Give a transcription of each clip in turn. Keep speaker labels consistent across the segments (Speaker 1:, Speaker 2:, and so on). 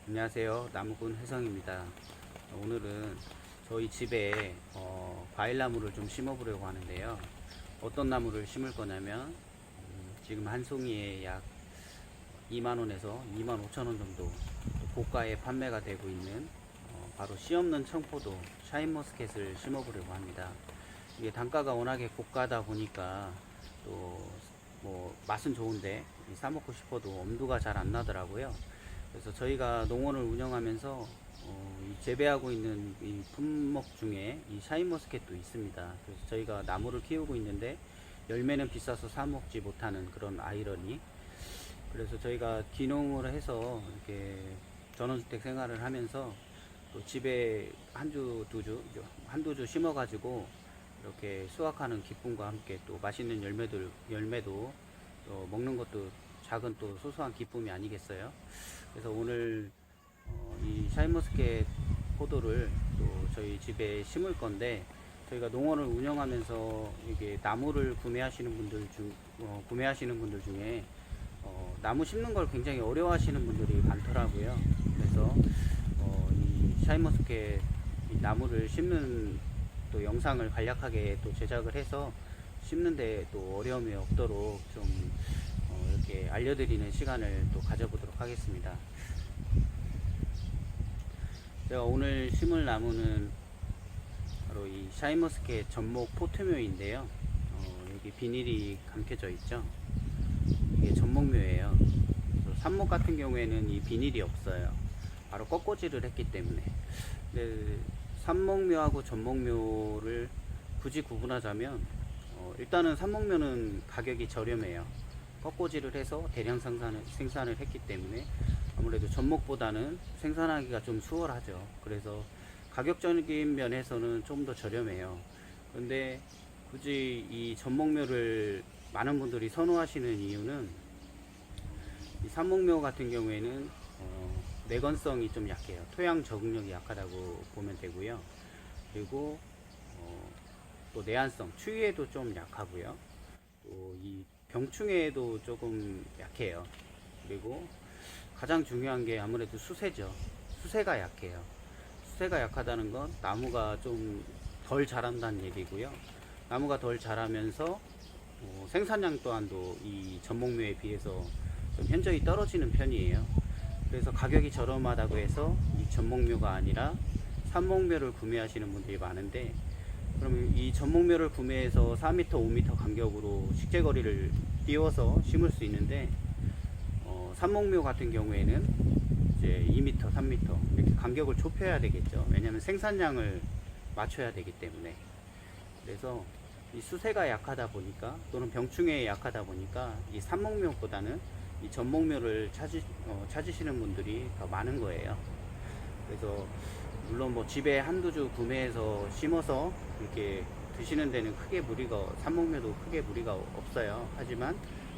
Speaker 1: 안녕하세요. 나무꾼 혜성입니다. 오늘은 저희 집에 과일나무를 좀 심어보려고 하는데요. 어떤 나무를 심을 거냐면 지금 한 송이에 약 2만원에서 2만 5천원 정도 고가에 판매가 되고 있는 바로 씨 없는 청포도 샤인머스켓을 심어보려고 합니다. 이게 단가가 워낙에 고가다 보니까 또 뭐 맛은 좋은데 사 먹고 싶어도 엄두가 잘 안 나더라고요. 그래서 저희가 농원을 운영하면서 이 재배하고 있는 이 품목 중에 이 샤인머스켓도 있습니다. 그래서 저희가 나무를 키우고 있는데 열매는 비싸서 사 먹지 못하는 그런 아이러니. 그래서 저희가 기농을 해서 이렇게 전원주택 생활을 하면서 또 집에 한두 주 심어 가지고 이렇게 수확하는 기쁨과 함께 또 맛있는 열매도 또 먹는 것도 작은 또 소소한 기쁨이 아니겠어요. 그래서 오늘 이 샤인머스켓 포도를 또 저희 집에 심을 건데, 저희가 농원을 운영하면서 이게 나무를 구매하시는 분들 중에 나무 심는 걸 굉장히 어려워하시는 분들이 많더라고요. 그래서 이 샤인머스켓 이 나무를 심는 또 영상을 간략하게 또 제작을 해서 심는데 또 어려움이 없도록 좀 이렇게 알려드리는 시간을 또 가져보도록 하겠습니다. 제가 오늘 심을 나무는 바로 이 샤인머스켓 전목 포트묘인데요. 여기 비닐이 감겨져 있죠. 이게 전목묘예요. 삽목 같은 경우에는 이 비닐이 없어요. 바로 꺾꽂이를 했기 때문에. 근데 삽목묘하고 전목묘를 굳이 구분하자면 일단은 삽목묘는 가격이 저렴해요. 꺾꽂이를 해서 대량 생산을 했기 때문에 아무래도 전목보다는 생산하기가 좀 수월하죠. 그래서 가격적인 면에서는 좀 더 저렴해요. 근데 굳이 이 전목묘를 많은 분들이 선호하시는 이유는 이 삽목묘 같은 경우에는 내건성이 좀 약해요. 토양 적응력이 약하다고 보면 되고요. 그리고 또 내한성, 추위에도 좀 약하고요. 또 이 병충해에도 조금 약해요. 그리고 가장 중요한 게 아무래도 수세죠. 수세가 약해요. 수세가 약하다는 건 나무가 좀 덜 자란다는 얘기고요. 나무가 덜 자라면서 생산량 또한도 이 전목묘에 비해서 좀 현저히 떨어지는 편이에요. 그래서 가격이 저렴하다고 해서 이 전목묘가 아니라 삽목묘를 구매하시는 분들이 많은데, 그럼 이 전목묘를 구매해서 4m, 5m 간격으로 식재거리를 띄워서 심을 수 있는데, 삽목묘 같은 경우에는 이제 2m, 3m 이렇게 간격을 좁혀야 되겠죠. 왜냐하면 생산량을 맞춰야 되기 때문에. 그래서 이 수세가 약하다 보니까 또는 병충해에 약하다 보니까 이 삽목묘보다는 이 전목묘를 찾으시는 분들이 더 많은 거예요. 그래서 물론 뭐 집에 한두 주 구매해서 심어서 이렇게 드시는 데는 삽목묘도 크게 무리가 없어요. 하지만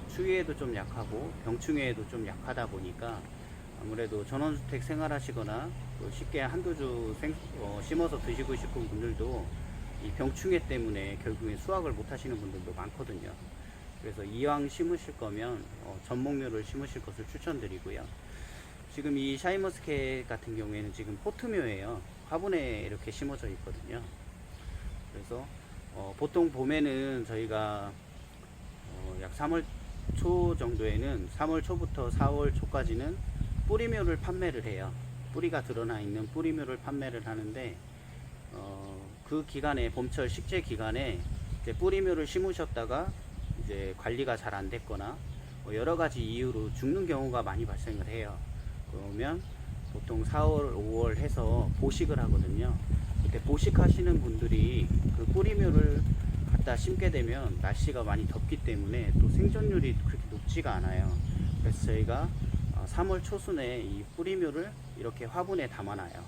Speaker 1: 추위에도 좀 약하고 병충해에도 좀 약하다 보니까 아무래도 전원주택 생활하시거나 또 쉽게 한두 주 심어서 드시고 싶은 분들도 이 병충해 때문에 결국엔 수확을 못 하시는 분들도 많거든요. 그래서 이왕 심으실 거면 전목묘를 심으실 것을 추천드리고요. 지금 이 샤인머스켓 같은 경우에는 지금 포트묘예요. 화분에 이렇게 심어져 있거든요. 그래서 보통 봄에는 저희가 약 3월 초 정도에는 3월 초부터 4월 초까지는 뿌리묘를 판매를 해요. 뿌리가 드러나 있는 뿌리묘를 판매를 하는데, 그 기간에 봄철 식재 기간에 이제 뿌리묘를 심으셨다가 이제 관리가 잘 안 됐거나 뭐 여러 가지 이유로 죽는 경우가 많이 발생을 해요. 그러면 보통 4월, 5월 해서 보식을 하거든요. 그때 보식하시는 분들이 그 뿌리묘를 갖다 심게 되면 날씨가 많이 덥기 때문에 또 생존율이 그렇게 높지가 않아요. 그래서 저희가 3월 초순에 이 뿌리묘를 이렇게 화분에 담아놔요.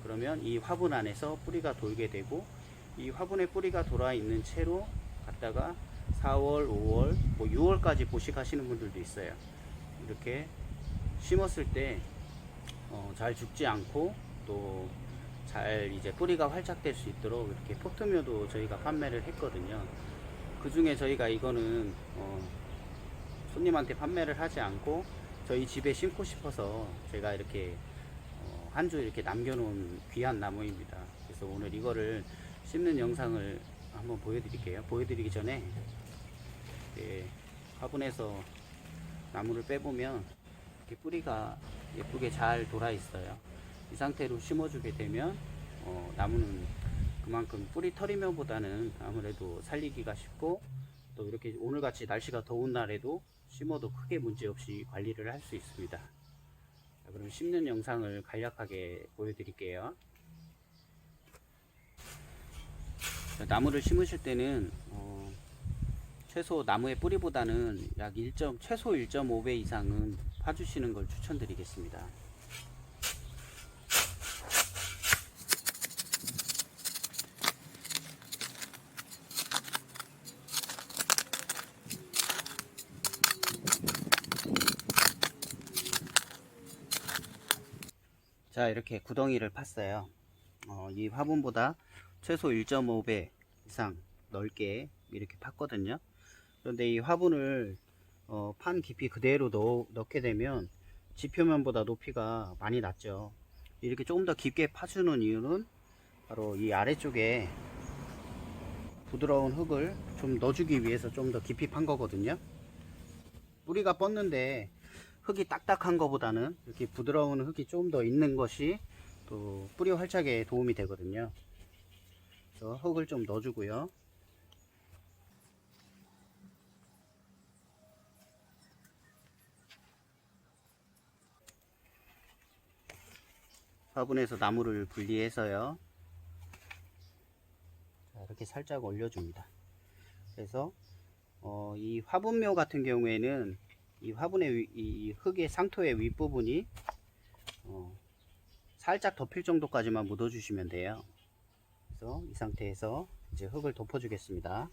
Speaker 1: 그러면 이 화분 안에서 뿌리가 돌게 되고, 이 화분에 뿌리가 돌아 있는 채로 갖다가 4월, 5월, 뭐 6월까지 보식하시는 분들도 있어요. 이렇게 심었을 때 잘 죽지 않고 또 잘 이제 뿌리가 활착될 수 있도록 이렇게 포트묘도 저희가 판매를 했거든요. 그 중에 저희가 이거는 손님한테 판매를 하지 않고 저희 집에 심고 싶어서 제가 이렇게 한 주 이렇게 남겨놓은 귀한 나무입니다. 그래서 오늘 이거를 심는 영상을 한번 보여드릴게요. 보여드리기 전에 화분에서 나무를 빼보면 이렇게 뿌리가 예쁘게 잘 돌아 있어요. 이 상태로 심어주게 되면 나무는 그만큼 뿌리 털이면보다는 아무래도 살리기가 쉽고, 또 이렇게 오늘같이 날씨가 더운 날에도 심어도 크게 문제없이 관리를 할 수 있습니다. 자, 그럼 심는 영상을 간략하게 보여드릴게요. 자, 나무를 심으실 때는 최소 나무의 뿌리보다는 약 최소 1.5배 이상은 파주시는 걸 추천드리겠습니다. 자, 이렇게 구덩이를 팠어요. 이 화분보다 최소 1.5배 이상 넓게 이렇게 팠거든요. 그런데 이 화분을 판 깊이 그대로 넣게 되면 지표면보다 높이가 많이 낮죠. 이렇게 조금 더 깊게 파주는 이유는 바로 이 아래쪽에 부드러운 흙을 좀 넣어주기 위해서 좀 더 깊이 판 거거든요. 뿌리가 뻗는데 흙이 딱딱한 것보다는 이렇게 부드러운 흙이 좀 더 있는 것이 또 뿌리 활착에 도움이 되거든요. 그래서 흙을 좀 넣어주고요. 화분에서 나무를 분리해서요. 자, 이렇게 살짝 올려줍니다. 그래서 이 화분묘 같은 경우에는 이 화분의 이 흙의 상토의 윗부분이 살짝 덮일 정도까지만 묻어 주시면 돼요. 그래서 이 상태에서 이제 흙을 덮어 주겠습니다.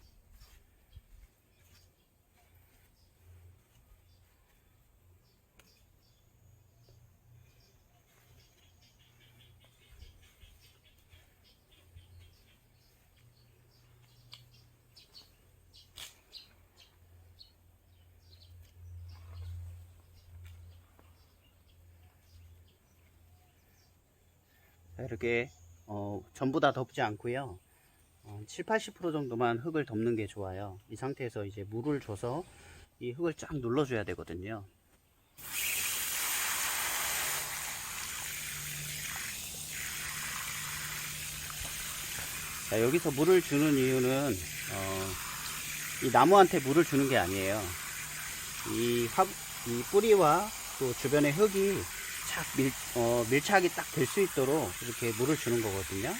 Speaker 1: 이렇게 전부 다 덮지 않고요, 7~80% 정도만 흙을 덮는 게 좋아요. 이 상태에서 이제 물을 줘서 이 흙을 쫙 눌러 줘야 되거든요. 자, 여기서 물을 주는 이유는 이 나무한테 물을 주는 게 아니에요. 이 뿌리와 또 주변의 흙이 밀착이 딱 될 수 있도록 이렇게 물을 주는 거거든요.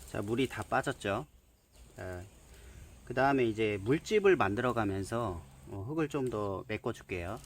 Speaker 1: 자, 물이 다 빠졌죠. 그 다음에 이제 물집을 만들어 가면서 흙을 좀 더 메꿔 줄게요.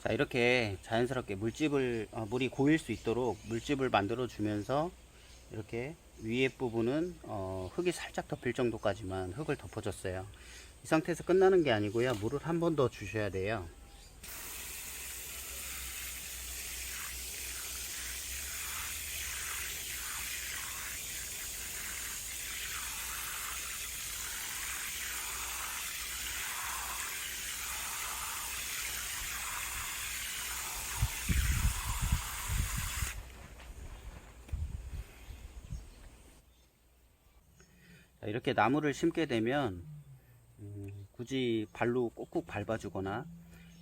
Speaker 1: 자, 이렇게 자연스럽게 물이 고일 수 있도록 물집을 만들어 주면서 이렇게 위에 부분은 흙이 살짝 덮일 정도까지만 흙을 덮어줬어요. 이 상태에서 끝나는 게 아니고요, 물을 한 번 더 주셔야 돼요. 이렇게 나무를 심게 되면 굳이 발로 꾹꾹 밟아주거나,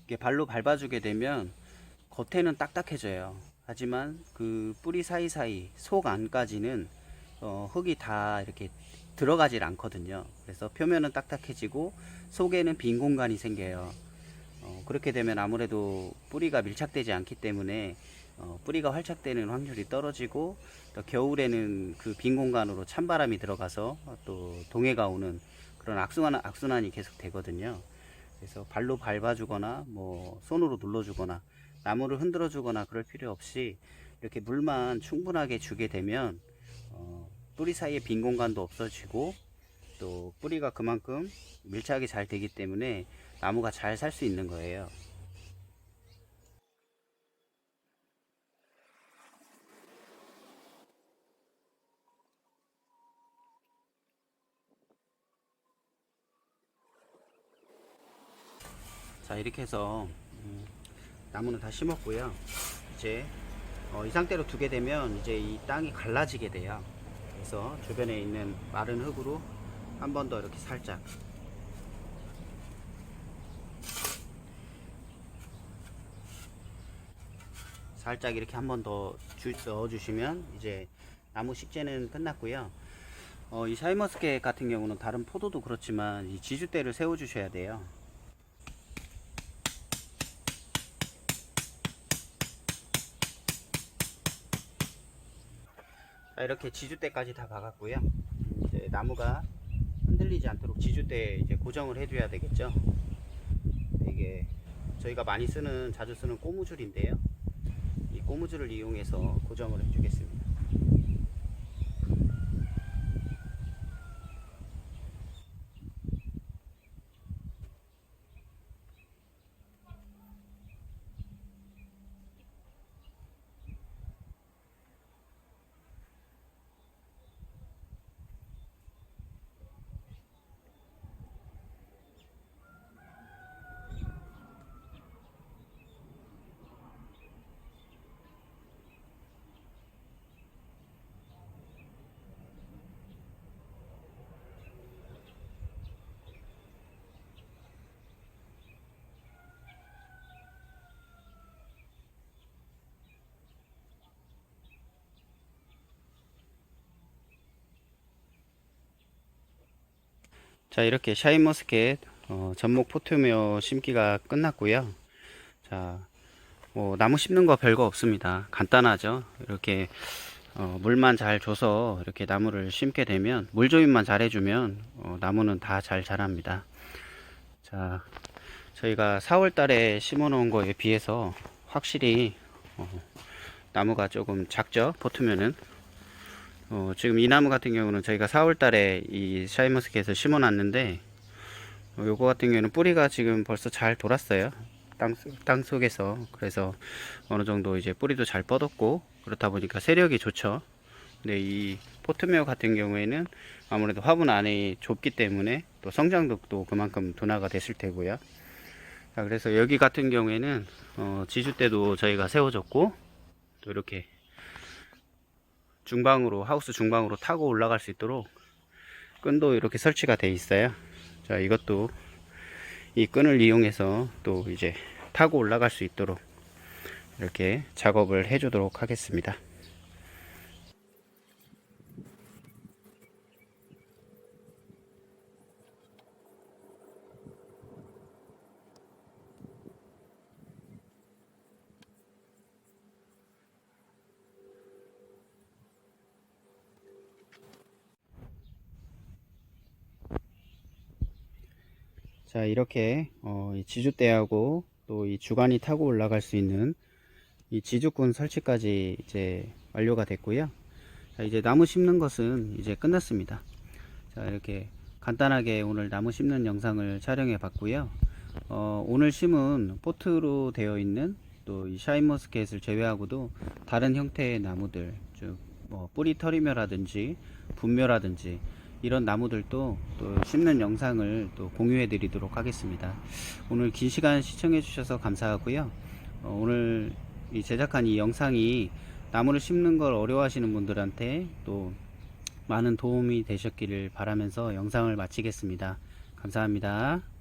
Speaker 1: 이렇게 발로 밟아주게 되면 겉에는 딱딱해져요. 하지만 그 뿌리 사이사이 속 안까지는 흙이 다 이렇게 들어가질 않거든요. 그래서 표면은 딱딱해지고 속에는 빈 공간이 생겨요. 그렇게 되면 아무래도 뿌리가 밀착되지 않기 때문에 뿌리가 활착되는 확률이 떨어지고, 또 겨울에는 그 빈 공간으로 찬바람이 들어가서 또 동해가 오는 그런 악순환이 계속 되거든요. 그래서 발로 밟아주거나 뭐 손으로 눌러주거나 나무를 흔들어 주거나 그럴 필요 없이 이렇게 물만 충분하게 주게 되면 뿌리 사이에 빈 공간도 없어지고, 또 뿌리가 그만큼 밀착이 잘 되기 때문에 나무가 잘 살 수 있는 거예요. 자, 이렇게 해서 나무는 다 심었고요. 이제 이 상태로 두게 되면 이제 이 땅이 갈라지게 돼요. 그래서 주변에 있는 마른 흙으로 한 번 더 이렇게 살짝 이렇게 한 번 더 넣어주시면 이제 나무 식재는 끝났고요. 이 샤인머스켓 같은 경우는 다른 포도도 그렇지만 이 지주대를 세워 주셔야 돼요. 자, 이렇게 지주대까지 다 박았고요. 이제 나무가 흔들리지 않도록 지주대에 이제 고정을 해줘야 되겠죠. 이게 저희가 많이 쓰는, 자주 쓰는 고무줄인데요. 이 고무줄을 이용해서 고정을 해주겠습니다. 자, 이렇게 샤인머스켓 전목 포트며 심기가 끝났고요. 자, 뭐 나무 심는 거 별거 없습니다. 간단하죠. 이렇게 물만 잘 줘서 이렇게 나무를 심게 되면, 물 조임만 잘 해주면 나무는 다 잘 자랍니다. 자, 저희가 4월 달에 심어 놓은 거에 비해서 확실히 나무가 조금 작죠. 포트면은 지금 이 나무 같은 경우는 저희가 4월 달에 이 샤인머스켓을 심어 놨는데, 요거 같은 경우는 뿌리가 지금 벌써 잘 돌았어요. 땅 속에서. 그래서 어느 정도 이제 뿌리도 잘 뻗었고, 그렇다 보니까 세력이 좋죠. 근데 이 포트메어 같은 경우에는 아무래도 화분 안이 좁기 때문에 또 성장도 그만큼 둔화가 됐을 테고요. 자, 그래서 여기 같은 경우에는 지주대도 저희가 세워줬고, 또 이렇게 중방으로, 하우스 중방으로 타고 올라갈 수 있도록 끈도 이렇게 설치가 돼 있어요. 자, 이것도 이 끈을 이용해서 또 이제 타고 올라갈 수 있도록 이렇게 작업을 해 주도록 하겠습니다. 자, 이렇게 이 지주대하고 또 이 주간이 타고 올라갈 수 있는 이 지주군 설치까지 이제 완료가 됐고요. 자, 이제 나무 심는 것은 이제 끝났습니다. 자, 이렇게 간단하게 오늘 나무 심는 영상을 촬영해 봤고요. 오늘 심은 포트로 되어 있는 또 이 샤인머스켓을 제외하고도 다른 형태의 나무들, 즉 뭐 뿌리털이묘라든지 분묘라든지 이런 나무들도 또 심는 영상을 또 공유해 드리도록 하겠습니다. 오늘 긴 시간 시청해 주셔서 감사하고요. 오늘 이 제작한 이 영상이 나무를 심는 걸 어려워하시는 분들한테 또 많은 도움이 되셨기를 바라면서 영상을 마치겠습니다. 감사합니다.